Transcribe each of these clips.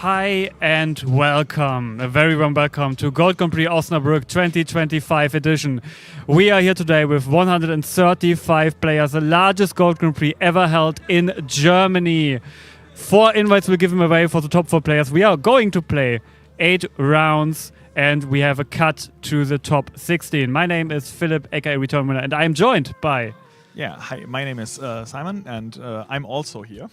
Hi and welcome, a very warm welcome to Gold Grand Prix Osnabrück 2025 edition. We are here today with 135 players, the largest Gold Grand Prix ever held in Germany. 4 invites will give them away for the top 4 players. We are going to play 8 rounds and we have a cut to the top 16. My name is Philip, aka Return Winner, and I am joined by... Yeah, hi, my name is Simon, and I'm also here.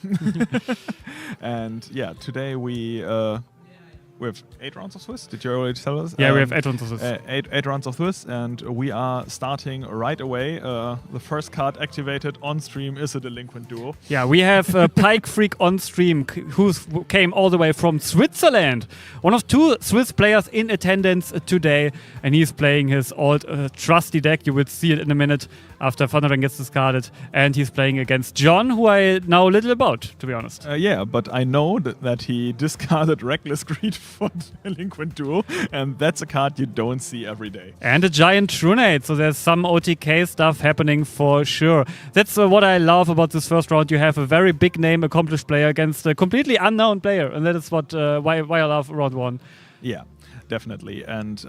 And yeah, today we have 8 rounds of Swiss. Did you already tell us? Yeah, we have 8 rounds of Swiss. 8 rounds of Swiss, and we are starting right away. The first card activated on stream is a delinquent duo. Yeah, we have Pikefreak on stream, who came all the way from Switzerland. One of 2 Swiss players in attendance today, and he's playing his old trusty deck. You will see it in a minute after Thunderddragon gets discarded, and he's playing against John, who I know little about, to be honest. Yeah, but I know that he discarded Reckless Greed for Delinquent Duo, and that's a card you don't see every day. And a giant Trunade, so there's some OTK stuff happening for sure. That's what I love about this first round. You have a very big name, accomplished player against a completely unknown player, and that is what why I love round 1. Yeah, definitely. And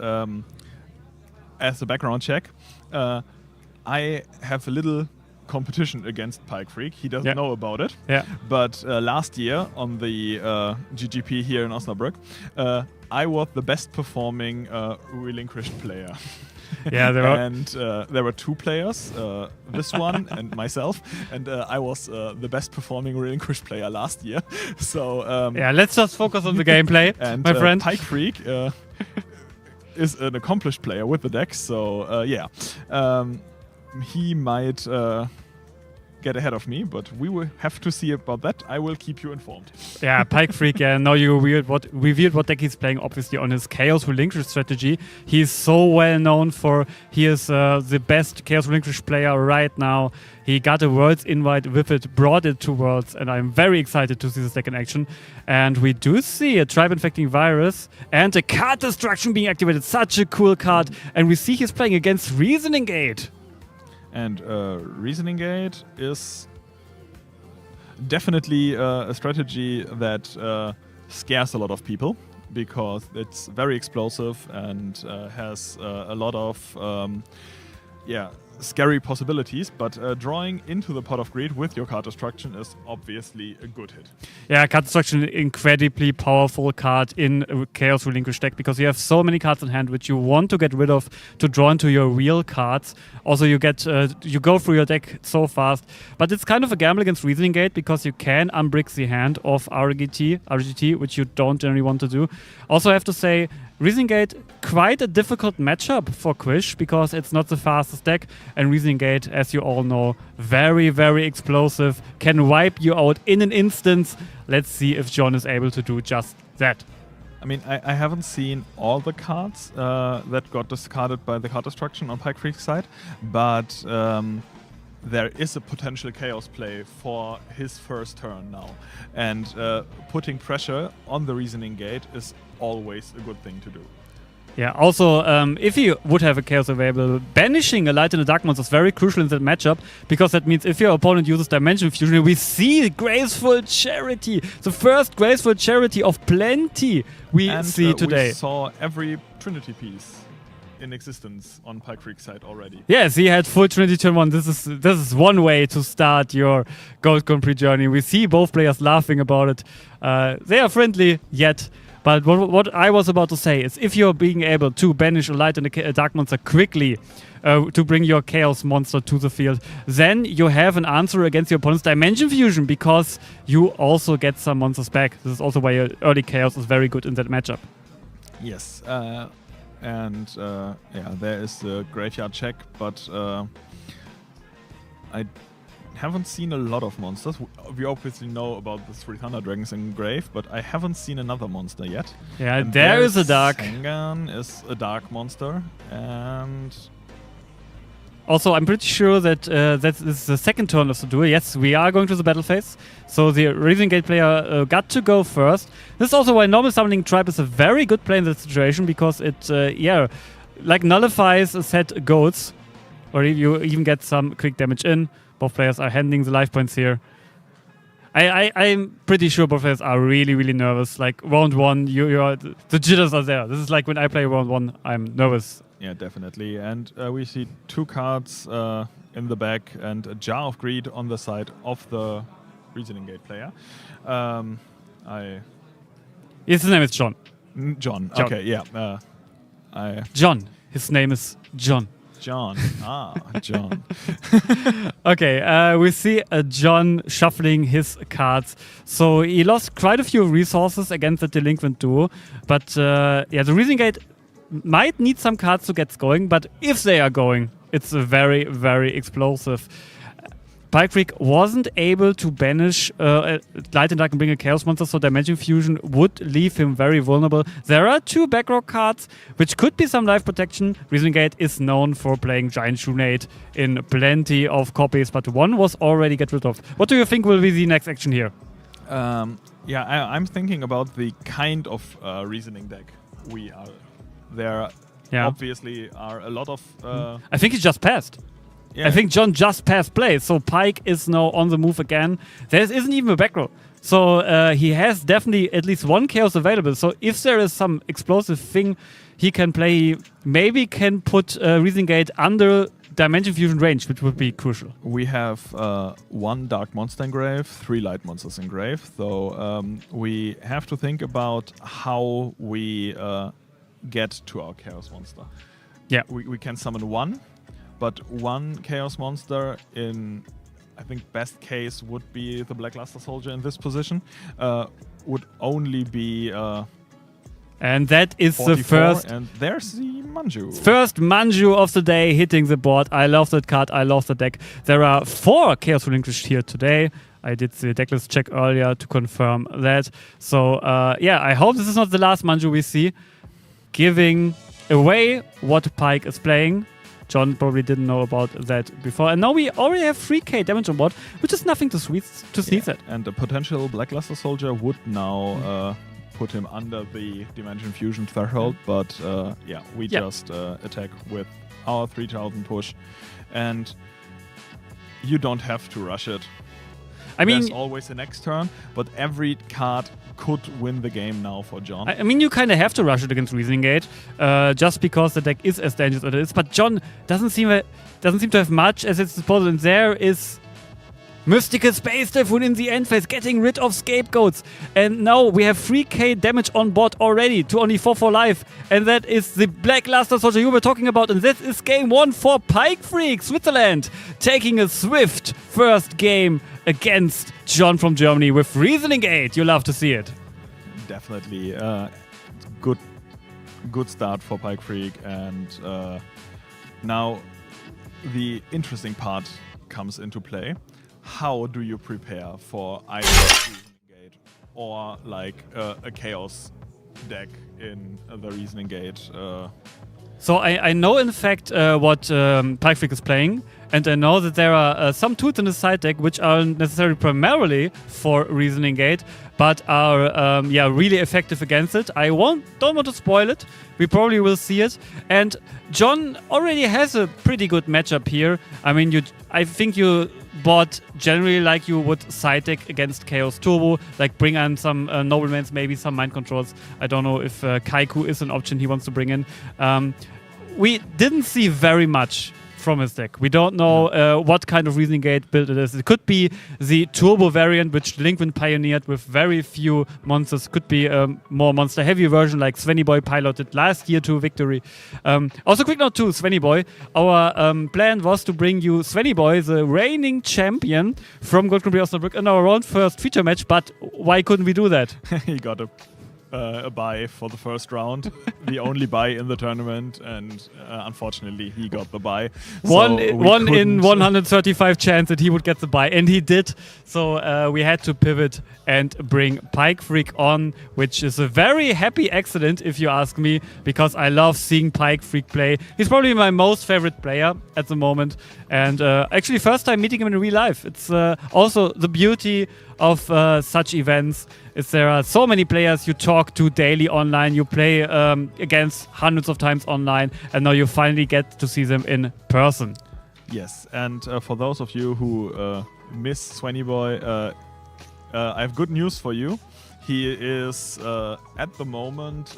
as a background check, I have a little competition against Pikefreak. He doesn't know about it. Yeah. But last year on the GGP here in Osnabrück, I was the best performing Relinquished player. Yeah, there were 2 players, this one and myself, and I was the best performing Relinquished player last year. So yeah, let's just focus on the gameplay, and my friend. Pikefreak is an accomplished player with the deck, so yeah. He might get ahead of me, but we will have to see about that. I will keep you informed. Yeah, Pikefreak, now you revealed what deck he's playing, obviously, on his Chaos Relinquished strategy. He's so well known for, he is the best Chaos Relinquished player right now. He got a Worlds invite with it, brought it to Worlds, and I'm very excited to see this deck in action. And we do see a Tribe Infecting Virus and a Card Destruction being activated. Such a cool card. And we see he's playing against Reasoning Gate. And Reasoning Gate is definitely a strategy that scares a lot of people because it's very explosive and has a lot of scary possibilities, but drawing into the Pot of Greed with your card destruction is obviously a good hit. Yeah, card destruction, incredibly powerful card in a Chaos Relinquished deck because you have so many cards in hand which you want to get rid of to draw into your real cards. Also, you get you go through your deck so fast, but it's kind of a gamble against Reasoning Gate because you can unbrick the hand of RGT, which you don't generally want to do. Also, I have to say, Reasoning Gate, quite a difficult matchup for Quish because it's not the fastest deck, and Reasoning Gate, as you all know, very, very explosive, can wipe you out in an instant. Let's see if John is able to do just that. I mean, I haven't seen all the cards that got discarded by the card destruction on Pikefreak's side, but there is a potential chaos play for his first turn now. And putting pressure on the Reasoning Gate is always a good thing to do. Yeah, also, if you would have a Chaos available, banishing a Light in the Dark monster is very crucial in that matchup, because that means if your opponent uses Dimension Fusion, we see Graceful Charity, the first Graceful Charity of plenty we see today. We saw every Trinity piece in existence on Pikefreak's side already. Yes, he had full Trinity turn 1. This is one way to start your Gold Grand Prix journey. We see both players laughing about it. They are friendly yet. But what I was about to say is, if you're being able to banish a Light and a Dark monster quickly to bring your Chaos monster to the field, then you have an answer against your opponent's Dimension Fusion, because you also get some monsters back. This is also why your early Chaos is very good in that matchup. Yes, and there is the Graveyard check, but I haven't seen a lot of monsters. We obviously know about the 3 Thunder Dragons in Grave, but I haven't seen another monster yet. Yeah, and there is a Dark. Sengan is a Dark monster, and also, I'm pretty sure that this is the second turn of the duel. Yes, we are going to the battle phase. So the Reasoning Gate player got to go first. This is also why normal summoning Tribe is a very good play in that situation, because it, like nullifies a set goats, or you even get some quick damage in. Both players are handing the life points here. I'm pretty sure both players are really, really nervous. Like round one, the jitters are there. This is like when I play round one, I'm nervous. Yeah, definitely. And we see 2 cards in the back and a Jar of Greed on the side of the Reasoning Gate player. His name is John. John. Okay, yeah. John. His name is John. John. John. Okay, we see John shuffling his cards. So he lost quite a few resources against the Delinquent duo. But the Reasoning Gate might need some cards to get going. But if they are going, it's very, very explosive. Pikefreak wasn't able to banish Light and Dark and bring a Chaos Monster, so Dimension Fusion would leave him very vulnerable. There are 2 backrow cards, which could be some life protection. Reasoning Gate is known for playing Giant Shunade in plenty of copies, but one was already get rid of. What do you think will be the next action here? I'm thinking about the kind of Reasoning deck we are. There obviously are a lot of... I think he just passed. Yeah. I think John just passed play, so Pike is now on the move again. There isn't even a back row. So he has definitely at least 1 Chaos available. So if there is some explosive thing he can play, he maybe can put Reasoning Gate under Dimension Fusion range, which would be crucial. We have 1 Dark Monster in grave, 3 Light Monsters in grave. So we have to think about how we get to our Chaos Monster. Yeah. We can summon 1. But 1 Chaos Monster in, I think, best case would be the Blackluster Soldier in this position, would only be... and that is 44, the first... And there's the Manju. First Manju of the day hitting the board. I love that card. I love the deck. There are 4 Chaos Relinquished here today. I did the decklist check earlier to confirm that. So, I hope this is not the last Manju we see. Giving away what Pike is playing. John probably didn't know about that before. And now we already have 3k damage on board, which is nothing to sneeze at. And a potential Blackluster Soldier would now put him under the Dimension Fusion threshold. But we just attack with our 3000 push. And you don't have to rush it. I mean, there's always the next turn, but every card could win the game now for John. I mean, you kind of have to rush it against Reasoning Gate, just because the deck is as dangerous as it is. But John doesn't seem to have much at his disposal, and there is Mystical Space Typhoon in the end phase, getting rid of Scapegoats. And now we have 3k damage on board already to only 4 life. And that is the Blackluster Soldier you were talking about. And that is game 1 for Pikefreak, Switzerland, taking a swift first game against John from Germany with Reasoning Gate. You love to see it. Definitely. Good start for Pikefreak. And now the interesting part comes into play. How do you prepare for either Reasoning Gate or like a Chaos deck in the Reasoning Gate? So I know in fact what Pikefreak is playing, and I know that there are some tools in the side deck which aren't necessarily primarily for Reasoning Gate, but are really effective against it. I don't want to spoil it. We probably will see it. And John already has a pretty good matchup here. I mean, I think you bought generally like you would side deck against Chaos Turbo, like bring on some Noblemans, maybe some Mind Controls. I don't know if Kaiku is an option he wants to bring in. We didn't see very much from his deck. We don't know what kind of Reasoning Gate build it is. It could be the Turbo variant, which Delinquent pioneered with very few monsters. Could be a more monster-heavy version like Svenny Boy piloted last year to victory. Also, quick note to Svenny Boy. Our plan was to bring you Svenny Boy, the reigning champion from Gold Grand Prix Osnabrück, in our own first feature match, but why couldn't we do that? He got a bye for the first round, the only bye in the tournament, and unfortunately he got the bye. One in 135 chance that he would get the bye, and he did. So we had to pivot and bring Pikefreak on, which is a very happy accident if you ask me, because I love seeing Pikefreak play. He's probably my most favorite player at the moment, and actually first time meeting him in real life. It's also the beauty of such events is there are so many players you talk to daily online, you play against hundreds of times online, and now you finally get to see them in person. Yes, and for those of you who miss Svenny Boy, I have good news for you. He is at the moment.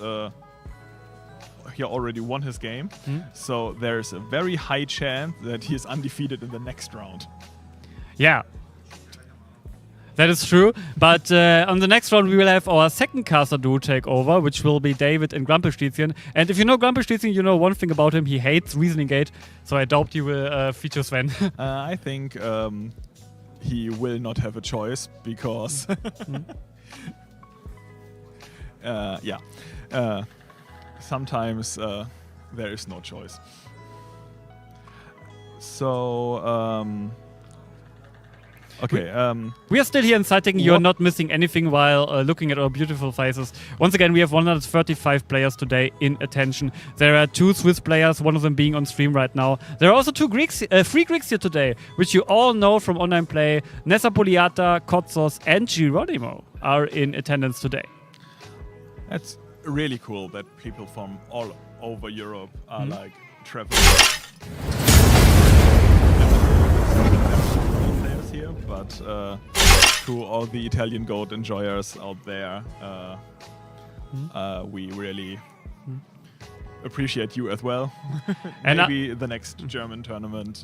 He already won his game, so there's a very high chance that he is undefeated in the next round. Yeah. That is true, but on the next round we will have our second caster duo take over, which will be David and Grumpelstietzchen. And if you know Grumpelstietzchen, you know one thing about him: he hates Reasoning Gate. So I doubt he will feature Sven. I think he will not have a choice because, sometimes there is no choice. So. Okay. We are still here in Sighting. You're not missing anything while looking at our beautiful faces. Once again, we have 135 players today in attention. There are 2 Swiss players, one of them being on stream right now. There are also 3 Greeks here today, which you all know from online play. Nessa Poliata, Kotsos, and Geronimo are in attendance today. That's really cool that people from all over Europe are like traveling. Here, but to all the Italian goat enjoyers out there, we really appreciate you as well. And maybe the next German tournament,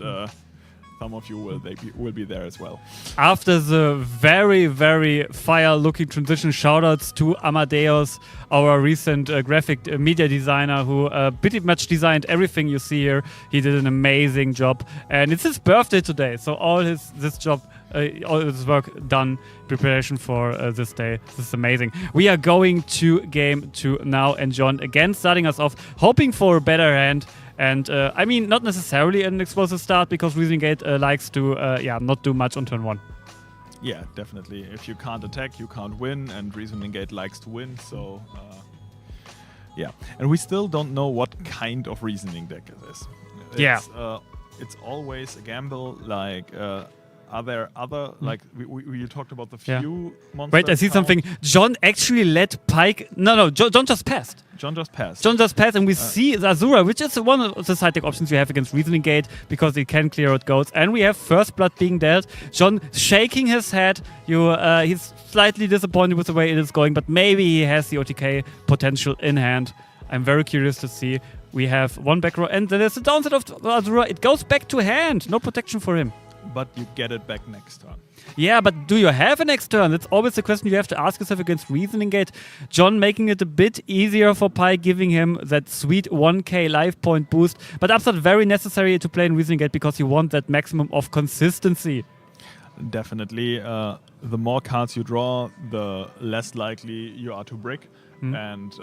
some of you will be there as well. After the very, very fire-looking transition, shoutouts to Amadeus, our recent graphic media designer who pretty much designed everything you see here. He did an amazing job, and it's his birthday today, so all his work done in preparation for this day. This is amazing. We are going to game 2 now, and John again starting us off, hoping for a better hand. And I mean, not necessarily an explosive start, because Reasoning Gate likes to not do much on turn 1. Yeah, definitely. If you can't attack, you can't win, and Reasoning Gate likes to win, so yeah. And we still don't know what kind of Reasoning deck it is. It's always a gamble, like... Are there other, like, we talked about the few monsters? Wait, I see something. John actually let Pike... No, John just passed. John just passed, and we see Azura, which is one of the side deck options we have against Reasoning Gate, because it can clear out goats. And we have First Blood being dealt. John shaking his head. He's slightly disappointed with the way it is going, but maybe he has the OTK potential in hand. I'm very curious to see. We have one back row, and there's the downside of Azura. It goes back to hand. No protection for him. But you get it back next turn. Yeah, but do you have a next turn? That's always the question you have to ask yourself against Reasoning Gate. John making it a bit easier for Pi, giving him that sweet 1k life point boost. But upside very necessary to play in Reasoning Gate, because you want that maximum of consistency. Definitely. The more cards you draw, the less likely you are to brick. And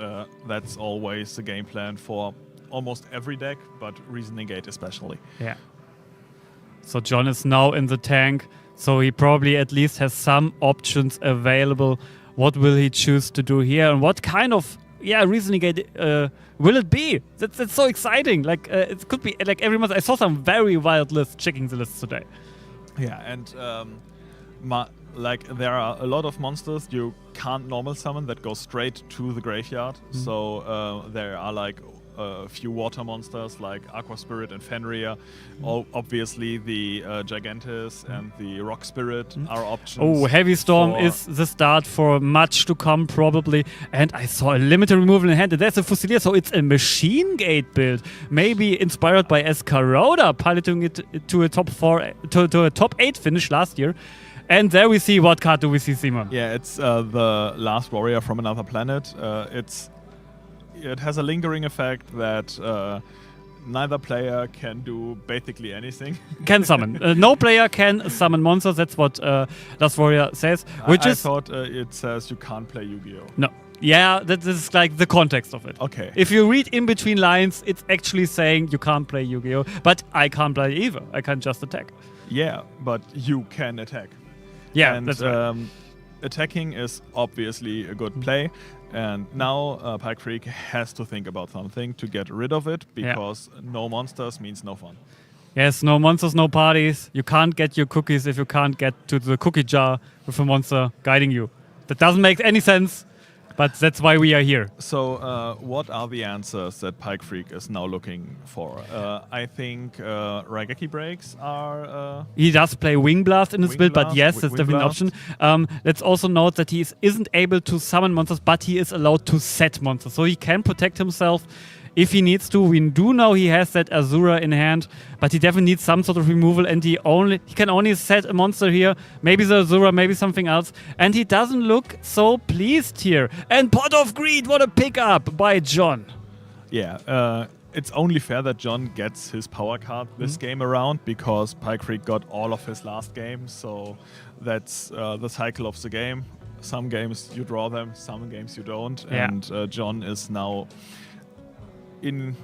that's always the game plan for almost every deck, but Reasoning Gate especially. Yeah. So John is now in the tank, so he probably at least has some options available. What will he choose to do here, and what kind of Reasoning Gate will it be? That's so exciting. Like it could be like every month. I saw some very wild lists, checking the lists today. Yeah, and there are a lot of monsters you can't normal summon that go straight to the graveyard. So there are like a few water monsters like Aqua Spirit and Fenrir. Obviously, the Gigantis and the Rock Spirit are options. Oh, Heavy Storm is the start for much to come, probably. And I saw a limited removal in hand. And there's a Fusilier, so it's a Machine Gate build. Maybe inspired by Escaroda, piloting it to a top 4, to a top 8 finish last year. And there we see, what card do we see, Simon? Yeah, it's the Last Warrior from Another Planet. It has a lingering effect that neither player can do basically anything. Can summon. No player can summon monsters. That's what Last Warrior says. I thought it says you can't play Yu-Gi-Oh! No. Yeah, that is like the context of it. Okay. If you read in between lines, it's actually saying you can't play Yu-Gi-Oh! But I can't play either. I can just attack. Yeah, but you can attack. Yeah, and, that's right. Attacking is obviously a good play. And now Pikefreak has to think about something to get rid of it, because no monsters means no fun. Yes, no monsters, no parties. You can't get your cookies if you can't get to the cookie jar with a monster guiding you. That doesn't make any sense. but that's why we are here. So, what are the answers that Pikefreak is now looking for? I think Raigeki breaks are... he does play Wing Blast in his build, but yes, that's definitely Blast. an option. Let's also note that he isn't able to summon monsters, but he is allowed to set monsters. So he can protect himself if he needs to. We do know he has that Azura in hand, but he definitely needs some sort of removal, and he can only set a monster here. Maybe the Azura, maybe something else. And he doesn't look so pleased here. And Pot of Greed, what a pickup by John. Yeah, it's only fair that John gets his power card this game around, because Pikefreak got all of his last game, so that's the cycle of the game. Some games you draw them, some games you don't, and John is now in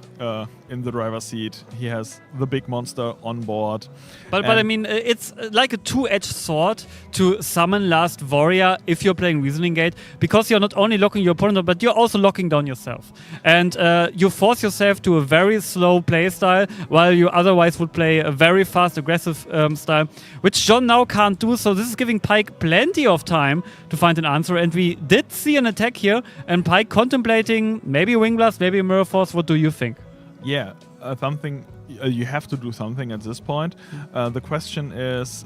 the driver's seat. He has the big monster on board. But I mean, it's like a two-edged sword to summon Last Warrior if you're playing Reasoning Gate, because you're not only locking your opponent, but you're also locking down yourself. And you force yourself to a very slow play style, while you otherwise would play a very fast, aggressive style, which John now can't do. So this is giving Pike plenty of time to find an answer. And we did see an attack here, and Pike contemplating maybe Wing Blast, maybe Mirror Force. What do you think? Yeah, something you have to do something at this point. The question is,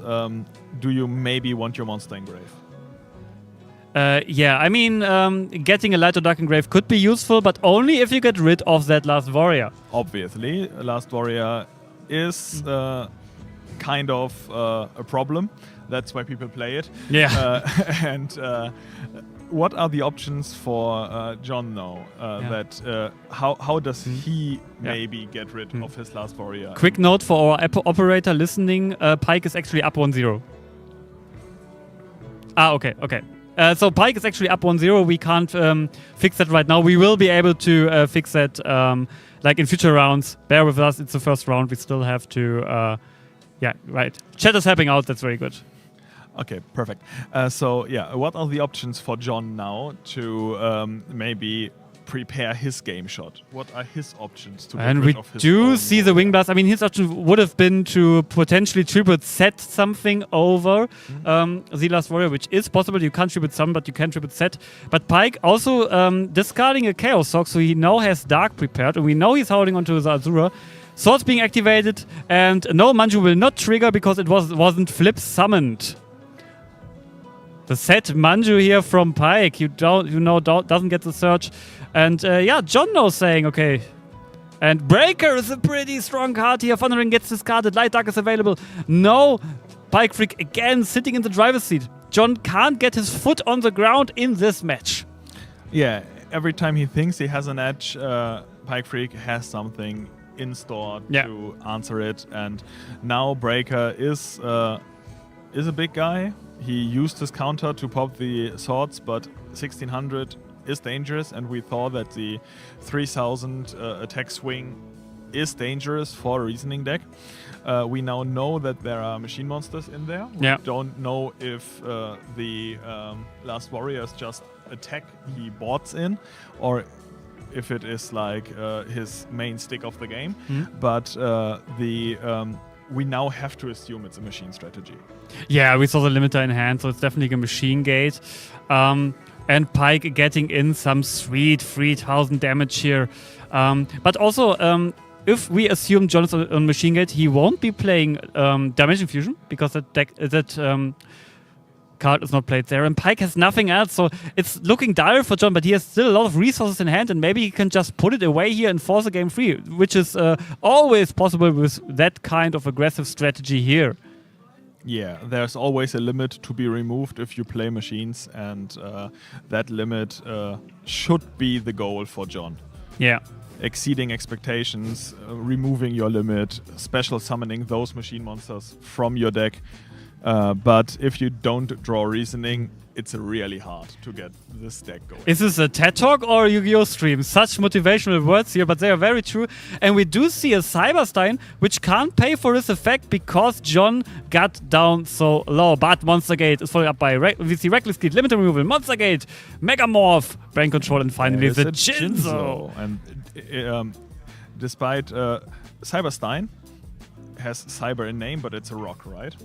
do you maybe want your monster engrave? Yeah, I mean, getting a Light or Dark engrave could be useful, but only if you get rid of that Last Warrior. Obviously, Last Warrior is kind of a problem. That's why people play it. Yeah. And what are the options for John now? How does he maybe get rid of his Last Warrior? Quick note for our operator listening: Pike is actually up 1-0. Okay. So Pike is actually up 1-0. We can't fix that right now. We will be able to fix that like in future rounds. Bear with us. It's the first round. We still have to. Yeah, right. Chat is helping out. That's very good. Okay, perfect. What are the options for John now to maybe prepare his game shot? What are his options to get rid of his And we do see the Wing Blast. I mean, his option would have been to potentially tribute set something over the Last Warrior, which is possible. You can't tribute some, but you can tribute set. But Pike also discarding a Chaos Sock, so he now has Dark prepared, and we know he's holding onto the Azura. Swords being activated, and no, Manju will not trigger because it wasn't flip summoned. The set Manju here from Pike, doesn't get the search. And John now saying, okay. And Breaker is a pretty strong card here. Thundering gets discarded. Light Dark is available. No, Pikefreak again sitting in the driver's seat. John can't get his foot on the ground in this match. Yeah, every time he thinks he has an edge, Pikefreak has something in store to answer it. And now Breaker is a big guy. He used his counter to pop the swords, but 1600 is dangerous, and we thought that the 3000 attack swing is dangerous for a Reasoning deck. We now know that there are machine monsters in there. We don't know if the Last Warrior is just a tech he boards in, or if it is like his main stick of the game. But we now have to assume it's a machine strategy. Yeah, we saw the limiter in hand, so it's definitely a machine gate. And Pike getting in some sweet 3000 damage here. But also, if we assume John is on machine gate, he won't be playing Dimension Fusion, because that card is not played there. And Pike has nothing else, so it's looking dire for John, but he has still a lot of resources in hand, and maybe he can just put it away here and force a game free, which is always possible with that kind of aggressive strategy here. Yeah, there's always a limit to be removed if you play machines, and that limit should be the goal for John. Yeah. Exceeding expectations, removing your limit, special summoning those machine monsters from your deck. But if you don't draw Reasoning, it's really hard to get this deck going. Is this a TED Talk or a Yu-Gi-Oh! Stream? Such motivational words here, but they are very true. And we do see a Cyberstein, which can't pay for this effect because John got down so low. But Monster Gate is followed up by we see Reckless Gate, Limit Removal, Monster Gate, Megamorph, Brain Control, and finally the Jinzo. And despite Cyberstein has Cyber in name, but it's a rock, right?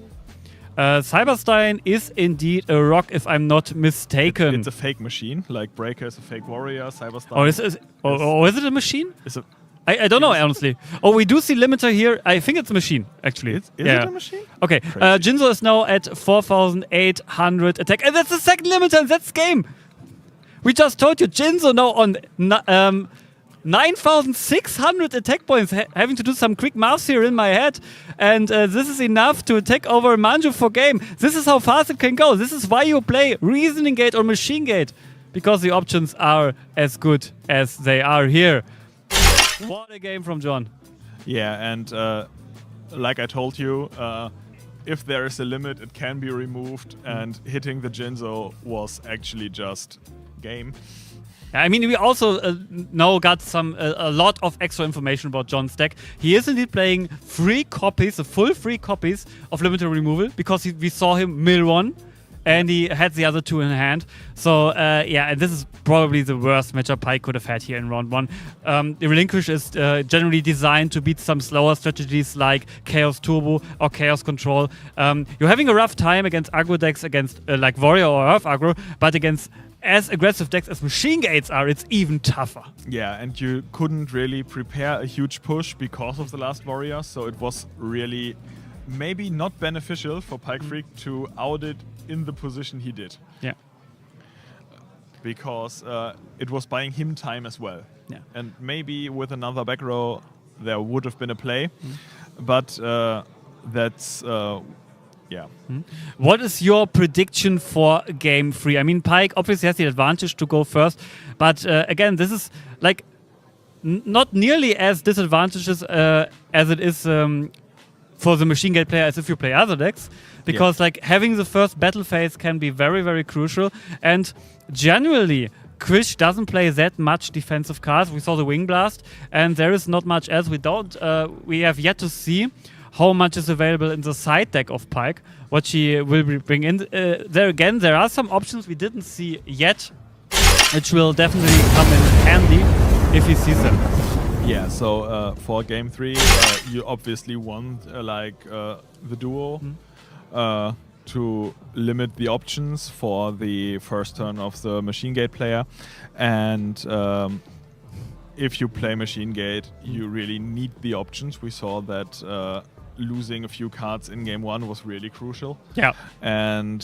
Cyberstein is indeed a rock, if I'm not mistaken. It's a fake machine, like Breaker is a fake warrior, Cyberstein. Is it a machine? I don't know, honestly. We do see limiter here. I think it's a machine, actually. Is it a machine? Okay, Jinzo is now at 4,800 attack. And that's the second limiter in that game. We just told you, Jinzo now on 9,600 attack points. Having to do some quick maths here in my head. And this is enough to take over Manju for game. This is how fast it can go. This is why you play Reasoning Gate or Machine Gate. Because the options are as good as they are here. What a game from John. Yeah, and like I told you, if there is a limit, it can be removed, and hitting the Jinzo was actually just game. I mean, we also now got a lot of extra information about John's deck. He is indeed playing free copies, full free copies of Limited Removal, because we saw him mill one. And he had the other two in hand. So, and this is probably the worst matchup Pike could have had here in round one. The Relinquished is generally designed to beat some slower strategies like Chaos Turbo or Chaos Control. You're having a rough time against aggro decks, against like Warrior or Earth aggro, but against as aggressive decks as Machine Gates are, it's even tougher. Yeah, and you couldn't really prepare a huge push because of the last Warrior, so it was really maybe not beneficial for Pikefreak to out it in the position he did. Yeah. Because it was buying him time as well. Yeah. And maybe with another back row there would have been a play. But that's What is your prediction for game 3? I mean, Pike obviously has the advantage to go first, but again, this is like not nearly as disadvantageous as it is for the Machine Gate player as if you play other decks, because like having the first battle phase can be very, very crucial. And generally, Quish doesn't play that much defensive cards. We saw the Wing Blast, and there is not much else. We have yet to see how much is available in the side deck of Pike, what she will bring in. There are some options we didn't see yet, which will definitely come in handy if he sees them. Yeah, so for game 3, you obviously want the duo to limit the options for the first turn of the Machine Gate player. And if you play Machine Gate, you really need the options. We saw that losing a few cards in game 1 was really crucial. Yeah. And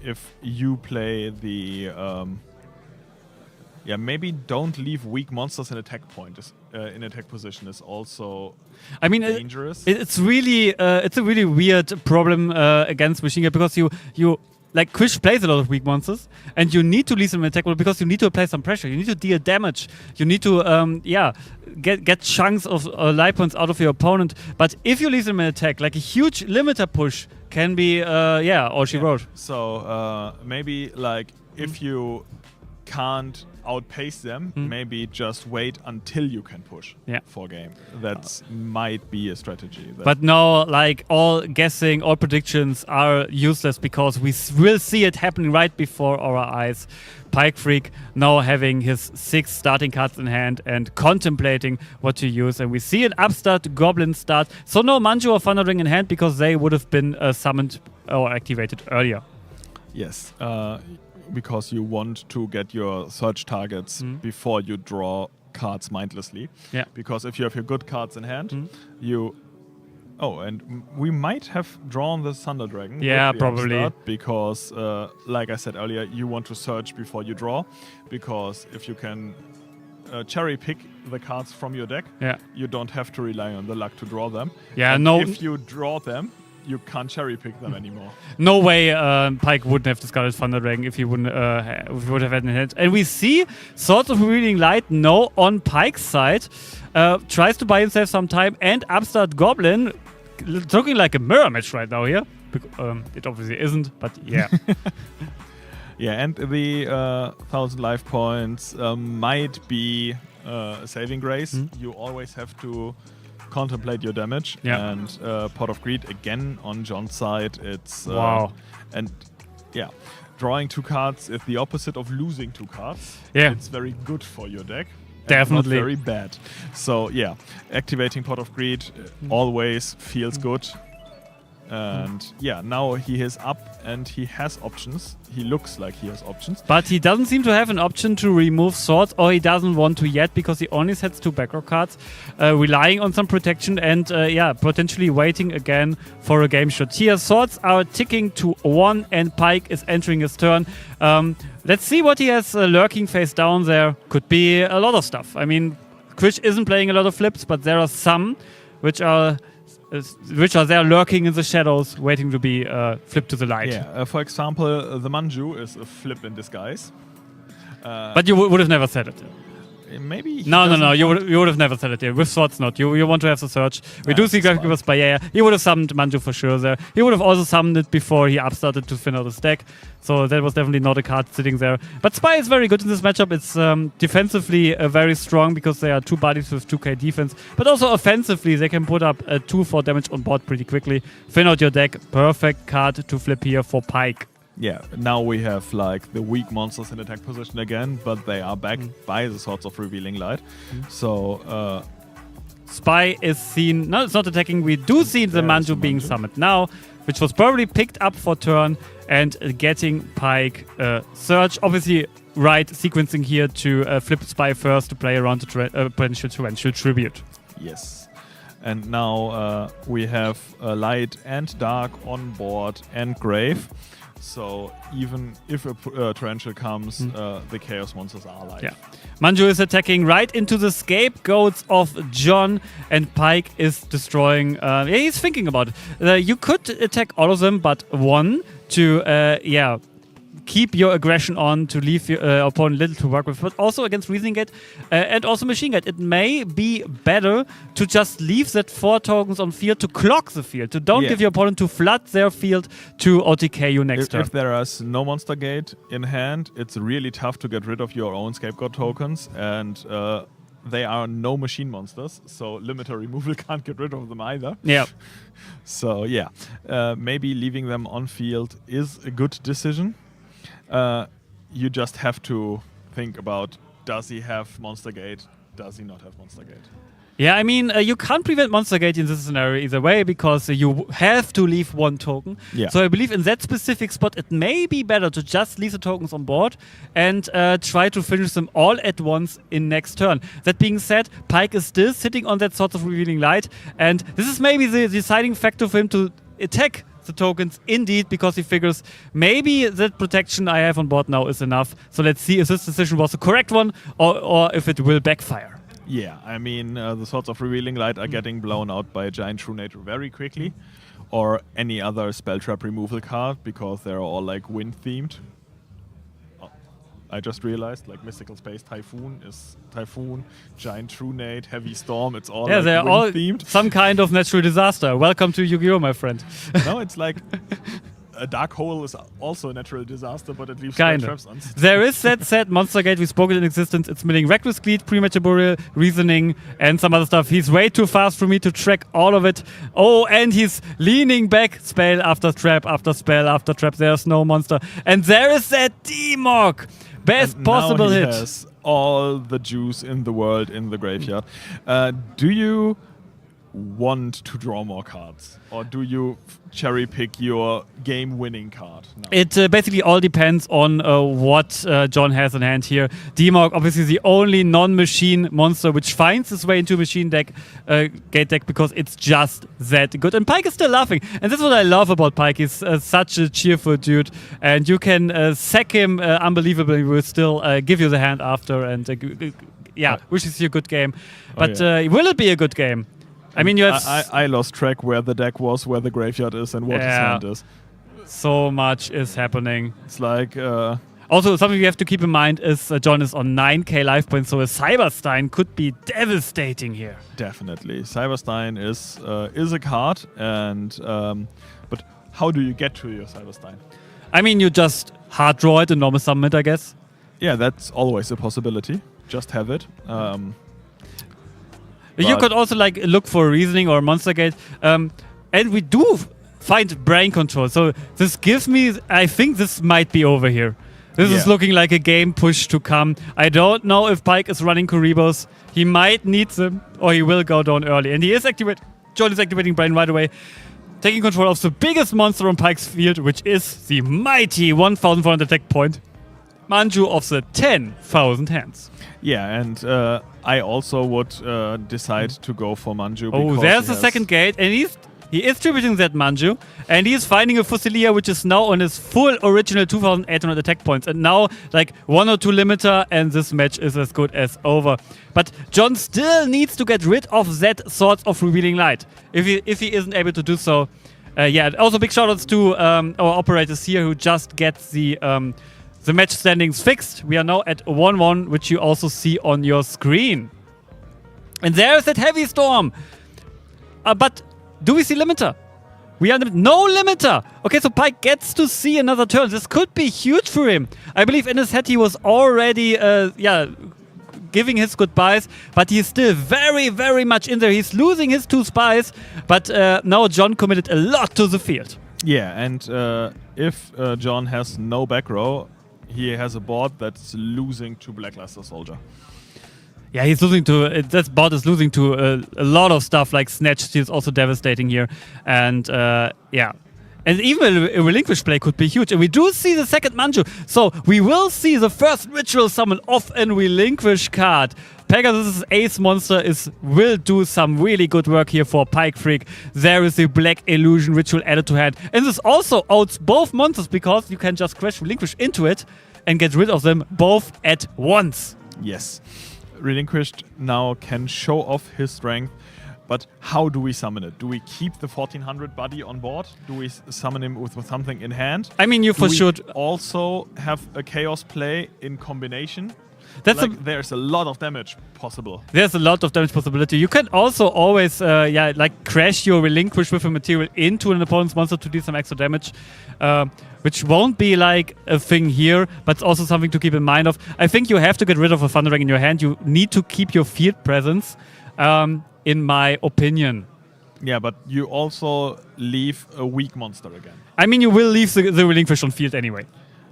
if you play the maybe don't leave weak monsters in attack in attack position is also dangerous. It's really it's a really weird problem against Machine Gate, because you like Quish plays a lot of weak monsters, and you need to leave them in attack because you need to apply some pressure. You need to deal damage. You need to get chunks of life points out of your opponent. But if you leave them in attack, like a huge limiter push can be all she wrote. So maybe like if you can't outpace them, maybe just wait until you can push for game. That might be a strategy. But no, like all guessing, all predictions are useless, because we will see it happening right before our eyes. Pikefreak now having his 6 starting cards in hand and contemplating what to use. And we see an Upstart Goblin start. So no Manju or Thunder Ring in hand, because they would have been summoned or activated earlier. Yes. Because you want to get your search targets before you draw cards mindlessly. Yeah. Because if you have your good cards in hand, you... Oh, and we might have drawn the Thunder Dragon. Yeah, probably. Because, like I said earlier, you want to search before you draw. Because if you can cherry pick the cards from your deck, you don't have to rely on the luck to draw them. Yeah, and no. If you draw them, you can't cherry pick them anymore. No way Pike wouldn't have discarded Thunder Dragon if he would have had in hand. And we see Swords of Reading Light now on Pike's side. Tries to buy himself some time, and Upstart Goblin looking like a mirror match right now here. It obviously isn't, but yeah. Yeah, and the 1,000 life points might be a saving grace. You always have to contemplate your damage. And Pot of Greed again on John's side. It's wow. And drawing 2 cards is the opposite of losing 2 cards. It's very good for your deck. Definitely. Not very bad. So activating Pot of Greed always feels good. And now he is up and he has options. He looks like he has options. But he doesn't seem to have an option to remove swords, or he doesn't want to yet because he only sets 2 back row cards, relying on some protection and potentially waiting again for a game shot. Here, swords are ticking to 1 and Pike is entering his turn. Let's see what he has lurking face down there. Could be a lot of stuff. I mean, Krish isn't playing a lot of flips, but there are some which are there lurking in the shadows, waiting to be flipped to the light. Yeah, for example, the Manju is a flip in disguise. But you would have never said it. Maybe. No. You would have never said it here. With swords, not. You want to have the search. We do see Graphic but he would have summoned Manju for sure there. He would have also summoned it before he upstarted to thin out his deck. So that was definitely not a card sitting there. But Spy is very good in this matchup. It's defensively very strong because they are 2 bodies with 2k defense. But also offensively, they can put up 2-4 damage on board pretty quickly. Thin out your deck. Perfect card to flip here for Pike. Yeah, now we have like the weak monsters in attack position again, but they are backed by the Swords of Revealing Light. So Spy is seen. No, it's not attacking. We do see the Manju being summoned now, which was probably picked up for turn and getting Pike search. Obviously, right sequencing here to flip Spy first to play around the potential torrential tribute. Yes. And now we have light and dark on board and grave. So even if a torrential comes, the chaos monsters are alive. Yeah. Manju is attacking right into the scapegoats of John, and Pike is destroying. He's thinking about it. You could attack all of them, but one to keep your aggression on, to leave your opponent little to work with, but also against Reasoning Gate and also Machine Gate. It may be better to just leave that 4 tokens on field to clog the field, to don't give your opponent to flood their field to OTK you next turn. If there is no Monster Gate in hand, it's really tough to get rid of your own Scapegoat tokens, and they are no machine monsters, so limiter removal can't get rid of them either. Yeah. So maybe leaving them on field is a good decision. You just have to think about, does he have Monster Gate? Does he not have Monster Gate? Yeah, I mean, you can't prevent Monster Gate in this scenario either way because you have to leave 1 token. Yeah. So I believe in that specific spot, it may be better to just leave the tokens on board and try to finish them all at once in next turn. That being said, Pike is still sitting on that sort of Revealing Light, and this is maybe the deciding factor for him to attack the tokens indeed, because he figures maybe that protection I have on board now is enough. So let's see if this decision was the correct one or if it will backfire. Yeah, I mean, the Swords of Revealing Light are getting blown out by a Giant True Nature very quickly, or any other spell trap removal card, because they're all like wind themed. I just realized, like, Mystical Space Typhoon is Typhoon, Giant True Nate, Heavy Storm, it's all like they're all themed. Some kind of natural disaster. Welcome to Yu-Gi-Oh, my friend. No, it's like a Dark Hole is also a natural disaster, but it leaves traps on. There is that set Monster Gate, we spoke it in existence. It's milling Reckless Cleat, Premature Burial, Reasoning, and some other stuff. He's way too fast for me to track all of it. Oh, and he's leaning back, spell after trap after spell after trap. There's no monster. And there is that D-Mog. Best possible hit. Has all the juice in the world in the graveyard. Do you want to draw more cards, or do you cherry pick your game-winning card now? It basically all depends on what John has in hand here. D-Mog, obviously the only non-machine monster which finds its way into a machine deck, gate deck, because it's just that good. And Pike is still laughing, and that's what I love about Pike. He's such a cheerful dude, and you can sack him unbelievably. He will still give you the hand after, and wishes you a good game. But will it be a good game? I mean, you have I lost track where the deck was, where the graveyard is, and what his hand is. So much is happening. It's like... also, something you have to keep in mind is John is on 9k life points, so a Cyberstein could be devastating here. Definitely. Cyberstein is a card, and but how do you get to your Cyberstein? I mean, you just hard draw it and normal summon it, I guess. Yeah, that's always a possibility. Just have it. You could also look for Reasoning or Monster Gate, and we do find Brain Control. So this gives me, I think this might be over here. This is looking like a game push to come. I don't know if Pike is running Kuribos. He might need them, or he will go down early. And he is John is activating Brain right away. taking control of the biggest monster on Pike's field, which is the mighty 1,400 attack point, Manju of the 10,000 hands. Yeah, and I also would decide to go for Manju. Oh, there's the second gate, and he is tributing that Manju, and he is finding a Fusilia, which is now on his full original 2,800 attack points, and now like 1 or 2 limiter, and this match is as good as over. But John still needs to get rid of that sort of revealing light. If he isn't able to do so, yeah. Also, big shoutouts to our operators here who just get the match standings fixed. We are now at 1-1, which you also see on your screen. And there's that heavy storm. But do we see limiter? We are no limiter. Okay, so Pike gets to see another turn. This could be huge for him. I believe in his head he was already giving his goodbyes, but he's still very, very much in there. He's losing his 2 spies, but now John committed a lot to the field. Yeah, and if John has no back row, he has a board that's losing to Blackluster Soldier. Yeah, he's losing to... that bot is losing to a lot of stuff, like Snatch Steal's also devastating here. And, yeah. And even a Relinquished play could be huge. And we do see the second Manju. So we will see the first ritual summon of a Relinquished card. Pegasus' Ace monster will do some really good work here for Pikefreak. There is the Black Illusion ritual added to hand. And this also outs both monsters because you can just crash Relinquish into it and get rid of them both at once. Yes. Relinquished now can show off his strength, but how do we summon it? Do we keep the 1400 buddy on board? Do we summon him with something in hand? I mean, you for sure also have a chaos play in combination. That's there's a lot of damage possible. There's a lot of damage possibility. You can also always crash your Relinquish with a material into an opponent's monster to do some extra damage, which won't be like a thing here, but it's also something to keep in mind of. I think you have to get rid of a Thunderdragon in your hand. You need to keep your field presence, in my opinion. Yeah, but you also leave a weak monster again. I mean, you will leave the Relinquish on field anyway,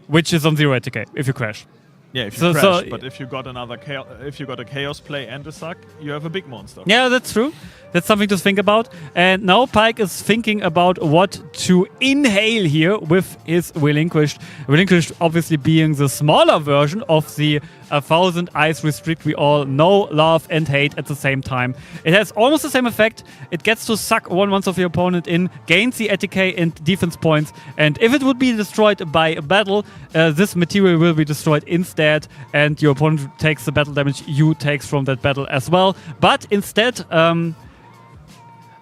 which is on 0 ATK if you crash. Yeah, if you crash, but if you got a chaos play and a suck, you have a big monster. Yeah, that's true. That's something to think about. And now Pike is thinking about what to inhale here with his Relinquished. Relinquished obviously being the smaller version of the 1,000 Ice Restrict we all know, love, and hate at the same time. It has almost the same effect. It gets to suck 1 monster of your opponent in, gains the ATK and defense points, and if it would be destroyed by a battle, this material will be destroyed instead, and your opponent takes the battle damage you takes from that battle as well. But instead,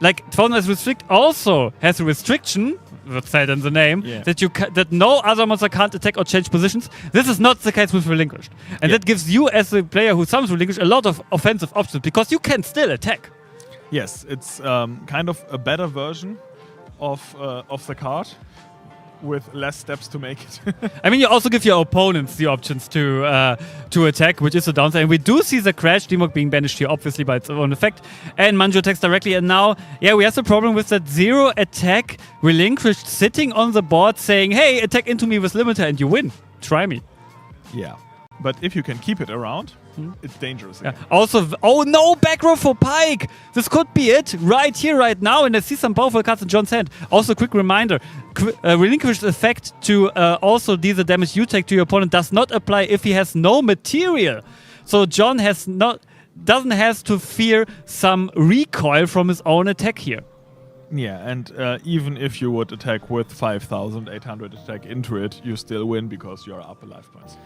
like 1,000 Ice Restrict also has a restriction, that's said in the name, that no other monster can't attack or change positions. This is not the case with Relinquished. And that gives you, as a player who summons Relinquished, a lot of offensive options, because you can still attack. Yes, it's kind of a better version of the card, with less steps to make it. I mean, you also give your opponents the options to attack, which is a downside. And we do see the Crash Demok being banished here, obviously, by its own effect. And Manju attacks directly. And now, yeah, we have the problem with that 0 attack Relinquished sitting on the board saying, hey, attack into me with limiter and you win. Try me. Yeah. But if you can keep it around, it's dangerous again. Yeah. Also, oh no, back row for Pike! This could be it right here, right now, and I see some powerful cards in John's hand. Also, quick reminder, Relinquished effect to also deal the damage you take to your opponent does not apply if he has no material. So John doesn't have to fear some recoil from his own attack here. Yeah, and even if you would attack with 5,800 attack into it, you still win because you're up a life points.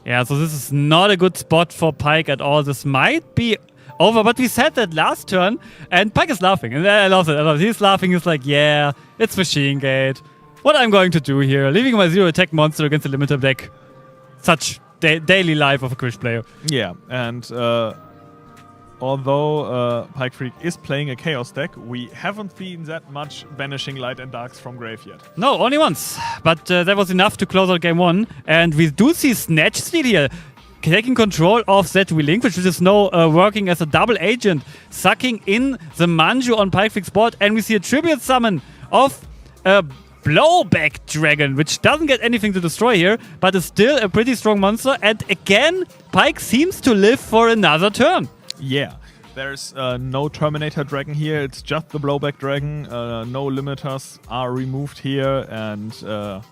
Yeah, so this is not a good spot for Pike at all. This might be over, but we said that last turn, and Pike is laughing. And I love it. He's laughing. He's like, yeah, it's Machine Gate. What I'm going to do here, leaving my 0 attack monster against the limiter deck. Such daily life of a Crash player. Yeah, and although Pikefreak is playing a Chaos deck, we haven't seen that much banishing Light and Darks from grave yet. No, only once. But that was enough to close out game 1. And we do see Snatch Steal here, taking control of that Relinquished, which is now working as a double agent, sucking in the Manju on Pikefreak's board. And we see a tribute summon of a Blowback Dragon, which doesn't get anything to destroy here, but is still a pretty strong monster. And again, Pike seems to live for another turn. Yeah, There's no Terminator Dragon here. It's just the Blowback Dragon. No limiters are removed here, and now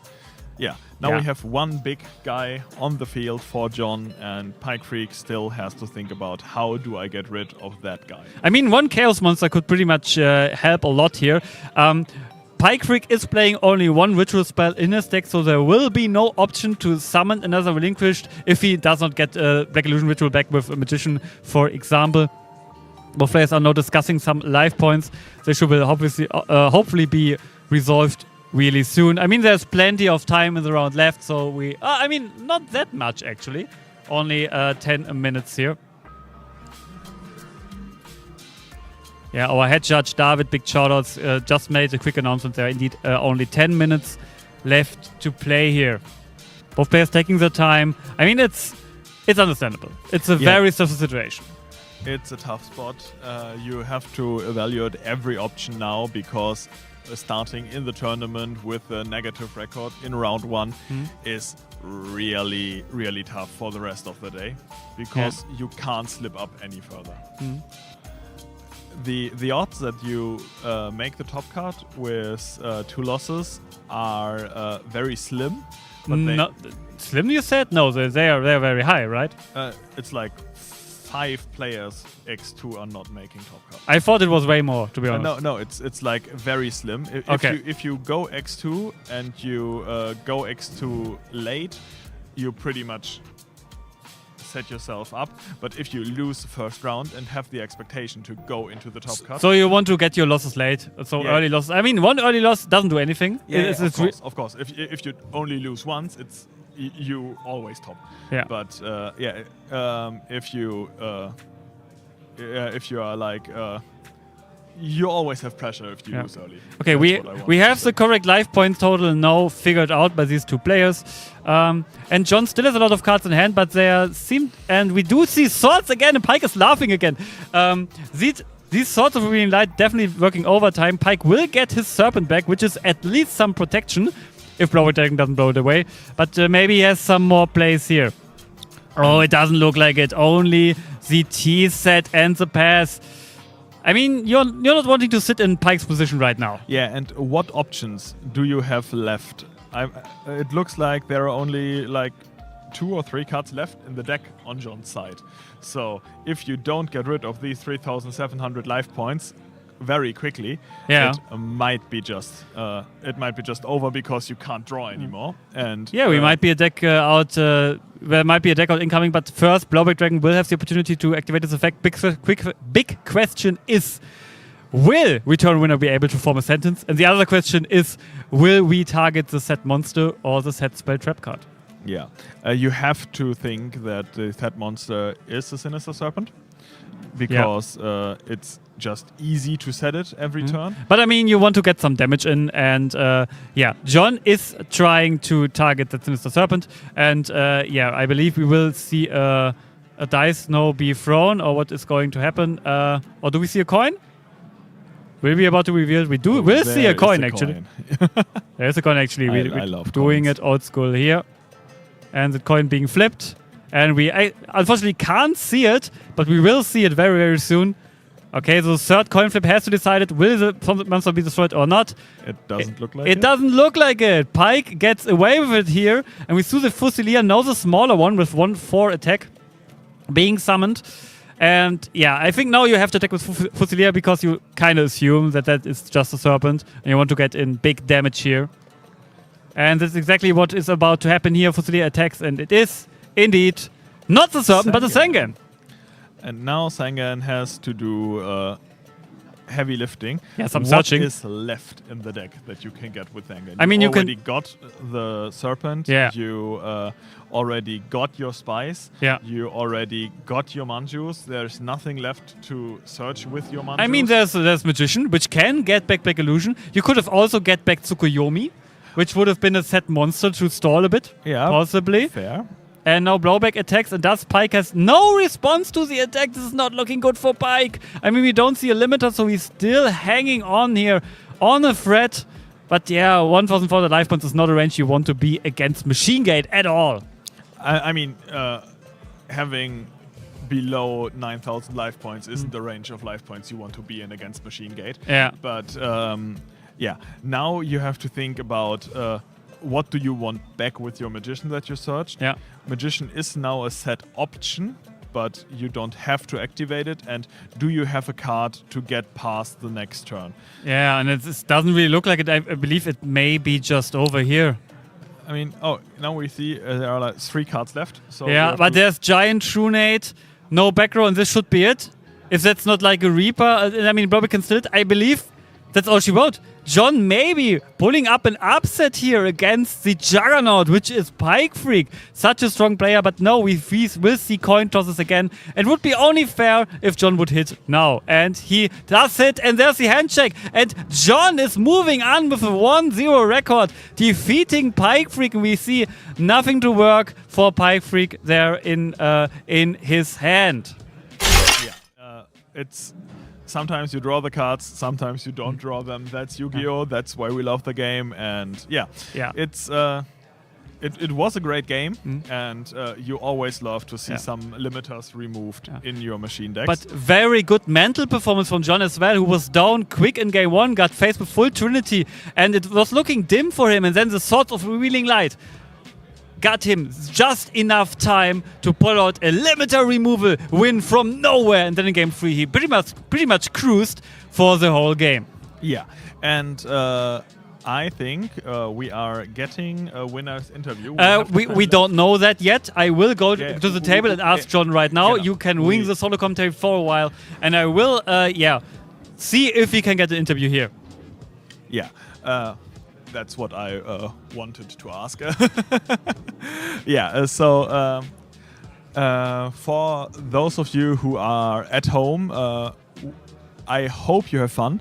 we have one big guy on the field for John, and Pikefreak still has to think about how do I get rid of that guy. I mean, one Chaos Monster could pretty much help a lot here. Pikefreak is playing only one Ritual spell in his deck, so there will be no option to summon another Relinquished if he does not get Black Illusion Ritual back with a Magician, for example. Both players are now discussing some life points. They should will hopefully be resolved really soon. I mean, there's plenty of time in the round left, so we... I mean, not that much, actually. Only 10 minutes here. Yeah, our head judge, David, big shoutouts, just made a quick announcement there. Indeed, only 10 minutes left to play here. Both players taking their time. I mean, it's understandable. It's a very stressful situation. It's a tough spot. You have to evaluate every option now, because starting in the tournament with a negative record in round 1 is really, really tough for the rest of the day, because you can't slip up any further. The odds that you make the top card with 2 losses are very slim. But slim, you said? No, they are very high, right? It's like 5 players X2 are not making top card. I thought it was way more, to be honest. No, it's like very slim. If you go X2 and you go X2 late, you pretty much set yourself up. But if you lose the first round and have the expectation to go into the top card, so you want to get your losses late. So early losses. I mean, one early loss doesn't do anything. Of course. If you only lose once, it's you always top. Yeah. But if you are like you always have pressure if you lose early. Okay, we have the correct life point total now figured out by these 2 players. And John still has a lot of cards in hand, but and we do see swords again, and Pike is laughing again. These swords of Revealing Light definitely working overtime. Pike will get his Serpent back, which is at least some protection if Blowback Dragon doesn't blow it away. But maybe he has some more plays here. Oh, it doesn't look like it. Only the T set and the pass. I mean, you're not wanting to sit in Pike's position right now. Yeah, and what options do you have left? It looks like there are only like 2 or 3 cards left in the deck on John's side. So if you don't get rid of these 3,700 life points very quickly, it might be just over, because you can't draw anymore. And we might be a deck out. There might be a deck out incoming, but first, Blowback Dragon will have the opportunity to activate this effect. Big question is, will Return Winner be able to form a sentence? And the other question is, will we target the set monster or the set spell trap card? Yeah, you have to think that the set monster is a Sinister Serpent, because it's just easy to set it every turn. But I mean, you want to get some damage in, and John is trying to target the Sinister Serpent, and I believe we will see a dice now be thrown, or what is going to happen, or do we see a coin? Will we about to reveal? We'll see a coin, actually. There's a coin, actually. I love doing coins. it old school here, and the coin being flipped, and I unfortunately can't see it, but we will see it very, very soon. Okay, so the third coin flip has to decide will the monster be destroyed or not. It doesn't look like it. It doesn't look like it. Pike gets away with it here, and we see the Fusilier, now the smaller one with 1/4 attack, being summoned. And I think now you have to attack with Fusilier, because you kind of assume that is just a Serpent, and you want to get in big damage here. And that's exactly what is about to happen here. Fusilier attacks, and it is indeed not the Serpent, but the Sangan. And now Sangan has to do heavy lifting. Yeah, some searching. What is left in the deck that you can get with Sangan? I mean, you already got the Serpent. Yeah. You already got your Spice. Yeah. You already got your Manjus. There's nothing left to search with your Manjus. I mean, there's Magician, which can get back Black Illusion. You could have also get back Tsukuyomi, which would have been a set monster to stall a bit. Yeah, possibly. Fair. And now Blowback attacks, and thus Pike has no response to the attack. This is not looking good for Pike. I mean, we don't see a limiter, so he's still hanging on here on a threat. But 1,400 life points is not a range you want to be against Machine Gate at all. I mean, having below 9,000 life points isn't the range of life points you want to be in against Machine Gate. Yeah. But yeah, now you have to think about what do you want back with your Magician that you searched. Yeah. Magician is now a set option, but you don't have to activate it. And do you have a card to get past the next turn? Yeah, and it doesn't really look like it. I believe it may be just over here. I mean, oh, now we see there are like 3 cards left. So yeah, but there's Giant Trunade, no back row, and this should be it. If that's not like a Reaper, I mean, Bobby can still it. I believe that's all she wrote. John maybe pulling up an upset here against the Juggernaut, which is Pikefreak. Such a strong player, but no, we will see coin tosses again. It would be only fair if John would hit now. And he does hit, and there's the handshake. And John is moving on with a 1-0 record, defeating Pikefreak. And we see nothing to work for Pikefreak there in his hand. Yeah, it's... Sometimes you draw the cards, sometimes you don't draw them. That's Yu-Gi-Oh! That's why we love the game. And yeah. It's it was a great game, and you always love to see some limiters removed in your machine decks. But very good mental performance from John as well, who was down quick in game 1, got faced with full Trinity, and it was looking dim for him, and then the Swords of Revealing Light got him just enough time to pull out a limiter removal win from nowhere, and then in game 3 he pretty much cruised for the whole game. Yeah, and I think we are getting a winner's interview. We don't know that yet. I will go to the table and ask John right now. You can wing the solo commentary for a while, and I will see if we can get an interview here. Yeah. That's what I wanted to ask. Yeah, so for those of you who are at home, I hope you have fun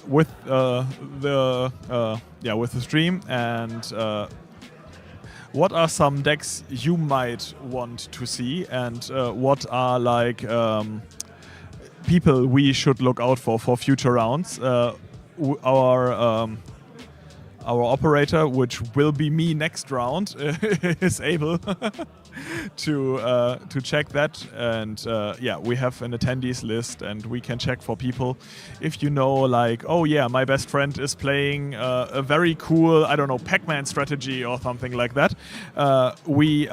with the stream. And what are some decks you might want to see, and what are like people we should look out for future rounds? Our operator, which will be me next round, is able to check that. And yeah, we have an attendees list, and we can check for people. If you know, like, oh yeah, my best friend is playing a very cool, I don't know, Pac-Man strategy or something like that, we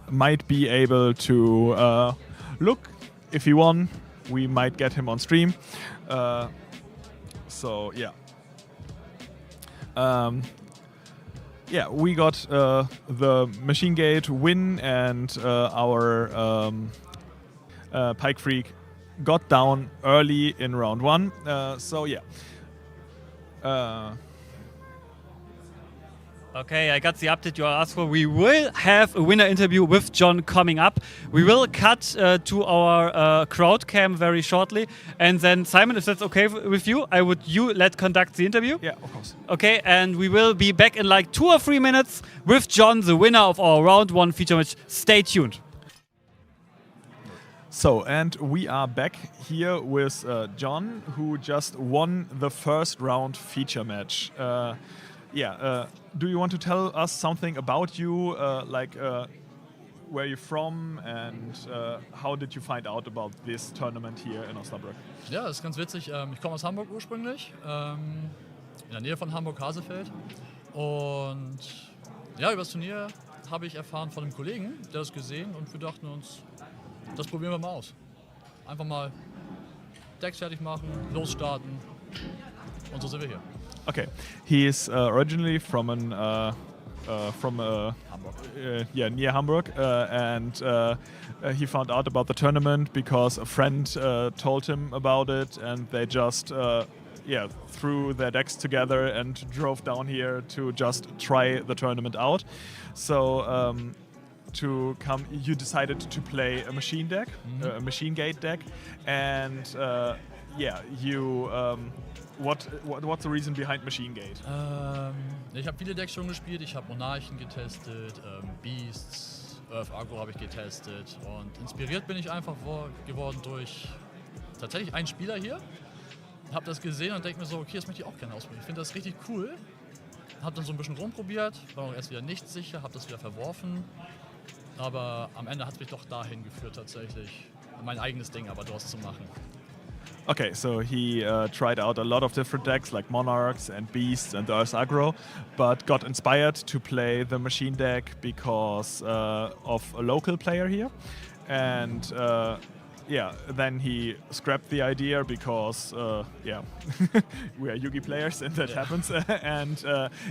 might be able to look. If he won, we might get him on stream. So yeah. Yeah, we got the Machine Gate win, and our Pikefreak got down early in round 1. So yeah. Okay, I got the update you asked for. We will have a winner interview with John coming up. We will cut to our crowd cam very shortly. And then, Simon, if that's okay with you, let conduct the interview? Yeah, of course. Okay, and we will be back in like 2 or 3 minutes with John, the winner of our round 1 feature match. Stay tuned. So, and we are back here with John, who just won the first round feature match. Do you want to tell us something about you, where you're from, and how did you find out about this tournament here in Osnabrück? Ja, das ist ganz witzig. Ich komme aus Hamburg ursprünglich, in der Nähe von Hamburg-Hasefeld. Und ja, über das Turnier habe ich erfahren von einem Kollegen, der das gesehen, und wir dachten uns, das probieren wir mal aus. Einfach mal Decks fertig machen, losstarten, und so sind wir hier. Okay, he is originally from Hamburg. Near Hamburg, and he found out about the tournament because a friend told him about it, and they just threw their decks together and drove down here to just try the tournament out. So to come, you decided to play a machine deck, a Machine Gate deck, and you. What's the reason behind Machine Gate? Ich habe viele Decks schon gespielt. Ich habe Monarchen getestet, Beasts, Earth Agro habe ich getestet. Und inspiriert bin ich einfach geworden durch tatsächlich einen Spieler hier. Habe das gesehen und denke mir so, okay, das möchte ich auch gerne ausprobieren. Ich finde das richtig cool. Habe dann so ein bisschen rumprobiert, war auch erst wieder nicht sicher, habe das wieder verworfen. Aber am Ende hat es mich doch dahin geführt, tatsächlich mein eigenes Ding aber daraus zu machen. Okay, so he tried out a lot of different decks like Monarchs and Beasts and Earth Aggro, but got inspired to play the machine deck because of a local player here. And yeah, then he scrapped the idea because, yeah, we are Yugi players and that happens. And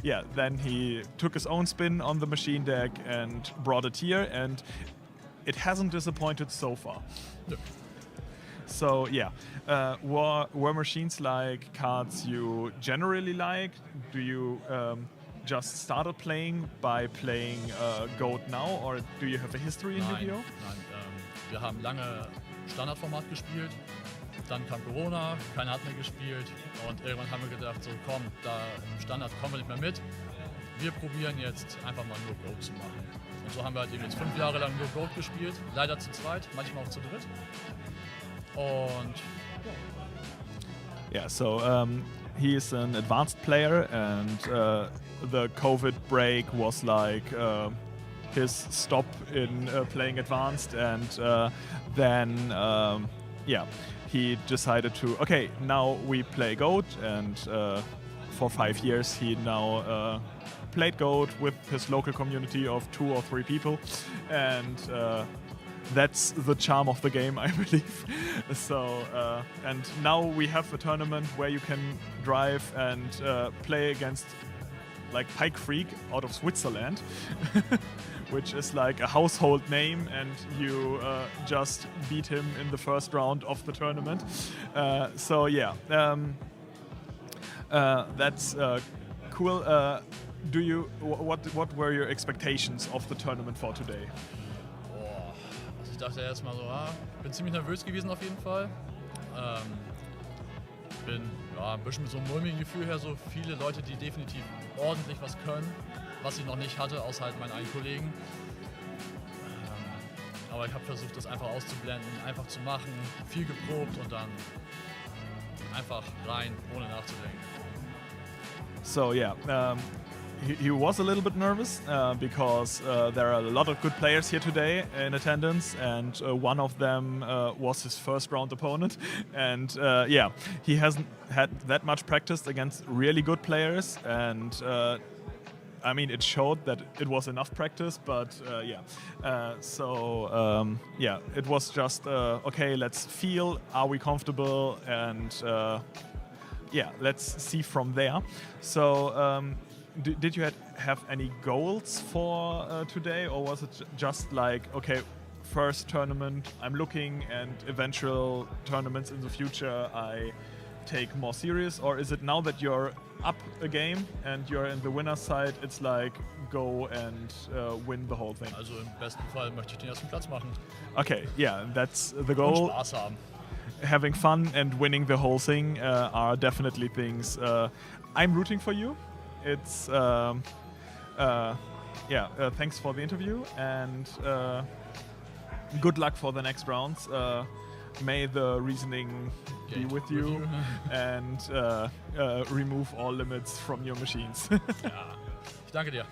yeah, then he took his own spin on the machine deck and brought it here, and it hasn't disappointed so far. No. So yeah, were machines like cards you generally like? Do you just started playing by playing Goat now, or do you have a history in Yu-Gi-Oh? Nein, wir haben lange Standardformat gespielt, dann kam Corona, keiner hat mehr gespielt und irgendwann haben wir gedacht, so komm, da im Standard kommen wir nicht mehr mit, wir probieren jetzt einfach mal nur Goat zu machen. Und so haben wir halt eben jetzt 5 Jahre lang nur Goat gespielt, leider zu zweit, manchmal auch zu dritt. Und yeah, so he is an advanced player, and the COVID break was like his stop in playing advanced, and then yeah, he decided to now we play Goat, and for 5 years he now played Goat with his local community of 2 or 3 people, and that's the charm of the game, I believe. So, and now we have a tournament where you can drive and play against like Pikefreak out of Switzerland, which is like a household name, and you just beat him in the first round of the tournament. So yeah, that's cool. What were your expectations of the tournament for today? Ich dachte erstmal so, bin ziemlich nervös gewesen auf jeden Fall. Bin ein bisschen mit so einem mulmigen Gefühl her, so viele Leute, die definitiv ordentlich was können, was ich noch nicht hatte, außer halt meinen einen Kollegen. Aber ich habe versucht, das einfach auszublenden, einfach zu machen, viel geprobt und dann einfach rein, ohne nachzudenken. So yeah. He was a little bit nervous because there are a lot of good players here today in attendance, and one of them was his first round opponent, and yeah, he hasn't had that much practice against really good players, and I mean, it showed that it was enough practice, but yeah. So yeah, it was just okay, let's feel, are we comfortable, and yeah, let's see from there. So did you have any goals for today, or was it just like, okay, first tournament I'm looking, and eventual tournaments in the future I take more serious? Or is it now that you're up a game and you're in the winner's side, it's like go and win the whole thing? Also im besten Fall möchte ich den ersten Platz machen. Okay, yeah, that's the goal. Und Spaß haben. Having fun and winning the whole thing are definitely things I'm rooting for you. It's yeah, thanks for the interview, and good luck for the next rounds. May the reasoning be with you, and remove all limits from your machines. Ja, ich danke dir.